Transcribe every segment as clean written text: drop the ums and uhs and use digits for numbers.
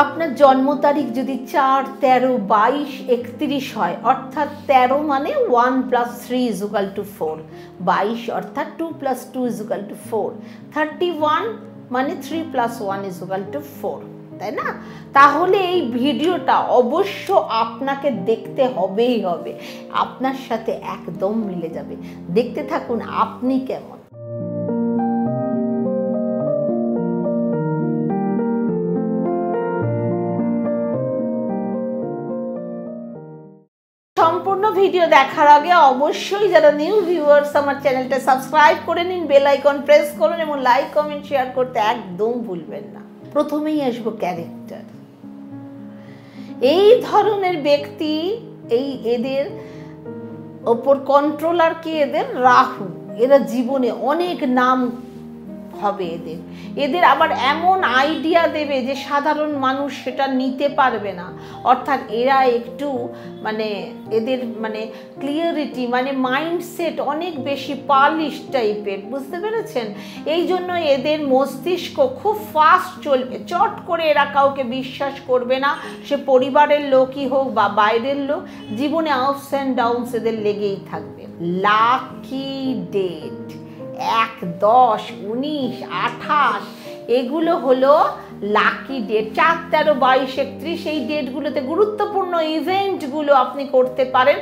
আপনার জন্ম তারিখ যদি 4, 13, 22, 31 হয়, অর্থাৎ 13 মানে 1 + 3 = 4, 22 অর্থাৎ 2 + 2 = 4, 31 মানে 3 + 1 = 4, তাই না? তাহলে এই ভিডিওটা অবশ্য আপনাকে দেখতে হবেই হবে, আপনার সাথে একদম মিলে যাবে। দেখতে থাকুন আপনি কেমন। সম্পূর্ণ ভিডিও দেখার আগে অবশ্যই যারা নিউ ভিউয়ার্স আমার চ্যানেলটা সাবস্ক্রাইব করে নিন, বেল আইকন প্রেস করুন এবং লাইক কমেন্ট শেয়ার করতে একদম ভুলবেন না। প্রথমেই আসবো ক্যারেক্টার। এই ধরনের ব্যক্তি, এদের ওপর কন্ট্রোলার কে? এদের রাহু। এরা জীবনে অনেক নাম হবে এদের আবার এমন আইডিয়া দেবে যে সাধারণ মানুষ সেটা নিতে পারবে না। অর্থাৎ এরা একটু এদের ক্লিয়ারিটি মাইন্ডসেট অনেক বেশি পালিশ টাইপের, বুঝতে পেরেছেন? এই জন্য এদের মস্তিষ্ক খুব ফাস্ট চলবে, চট করে এরা কাউকে বিশ্বাস করবে না, সে পরিবারের লোকই হোক বা বাইরের লোক। জীবনে আপস অ্যান্ড ডাউনস এদের লেগেই থাকবে। লাকি ডেট 1, 10, 19, 28 এগুলো হলো লাকি ডেট। 4, 13, 22, 31 এই ডেটগুলোতে গুরুত্বপূর্ণ ইভেন্টগুলো আপনি করতে পারেন।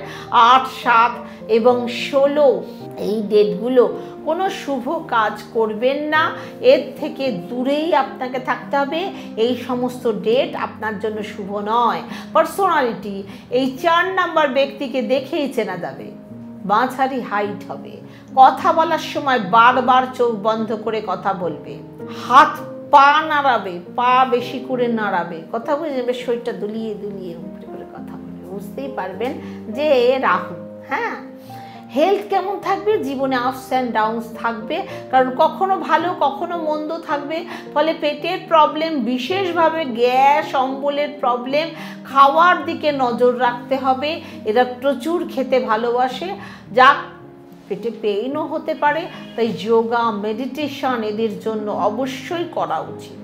8, 7 এবং 16 এই ডেটগুলো কোনো শুভ কাজ করবেন না, এর থেকে দূরেই আপনাকে থাকতে হবে। এই সমস্ত ডেট আপনার জন্য শুভ নয়। পার্সোনালিটি, এই 4 নাম্বার ব্যক্তিকে দেখেই চেনা যাবে। মাঝারি হাইট হবে, কথা বলার সময় বারবার চোখ বন্ধ করে কথা বলবে, হাত পা নাড়াবে, পা বেশি করে নাড়াবে, কথা বুঝবে, শরীরটা দুলিয়ে দুলিয়ে উপরে করে কথা বলবে, বুঝতেই পারবেন যে রাহু। হ্যাঁ, হেলথ কেমন থাকবে? জীবনে আপস অ্যান্ড ডাউনস থাকবে, কারণ কখনো ভালো কখনো মন্দ থাকবে। ফলে পেটের প্রবলেম, বিশেষভাবে গ্যাস অম্বলের প্রবলেম, খাওয়ার দিকে নজর রাখতে হবে। এরা প্রচুর খেতে ভালোবাসে, যা পেটে পেইনও হতে পারে, তাই যোগা মেডিটেশন এদের জন্য অবশ্যই করা উচিত।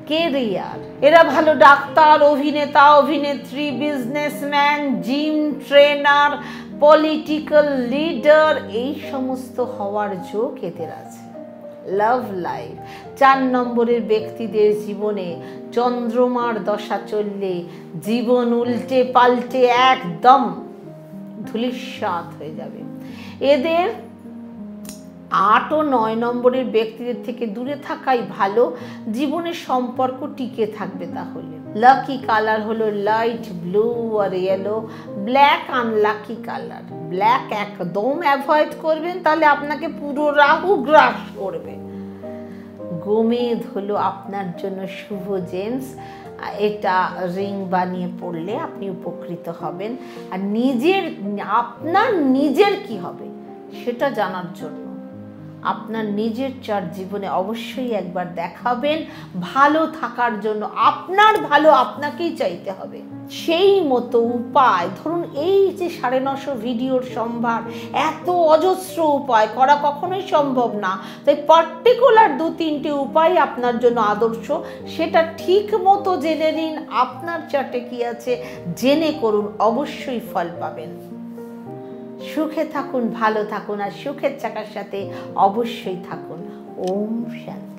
কেরিয়ার, এরা ভালো ডাক্তার, অভিনেতা, অভিনেত্রী, businessman, gym trainer, political leader এই সমস্ত হওয়ার যোগ এদের আছে। লাভ লাইফ, 4 নম্বরের ব্যক্তিদের জীবনে চন্দ্রমার দশা চললে জীবন উল্টে পাল্টে একদম ধূলিসাৎ হয়ে যাবে। এদের 8 ও 9 নম্বরের ব্যক্তিদের থেকে দূরে থাকাই ভালো, জীবনের সম্পর্ক টিকে থাকবে তাহলে। লাকি কালার হলো লাইট ব্লু আর yellow. Black unlucky colour, black একদম অ্যাভয়েড করবেন, তাহলে আপনাকে পুরো রাহু গ্রাস করবে। গোমেদ হলো আপনার জন্য শুভ জেমস, এটা রিং বানিয়ে পড়লে আপনি উপকৃত হবেন। আর আপনার নিজের কি হবে সেটা জানার জন্য আপনার নিজের চার্ট জীবনে অবশ্যই একবার দেখাবেন। ভালো থাকার জন্য আপনার ভালো আপনাকেই চাইতে হবে, সেই মতো উপায় ধরুন। এই যে 950 ভিডিওর সম্ভার, এত অজস্র উপায় করা কখনোই সম্ভব না, তাই পার্টিকুলার 2-3টে উপায় আপনার জন্য আদর্শ। সেটা ঠিক মতো জেনে নিন, আপনার চার্টে কি আছে জেনে করুন, অবশ্যই ফল পাবেন। সুখে থাকুন, ভালো থাকুন, আর সুখের চাকার সাথে অবশ্যই থাকুন। ওম শান্তি।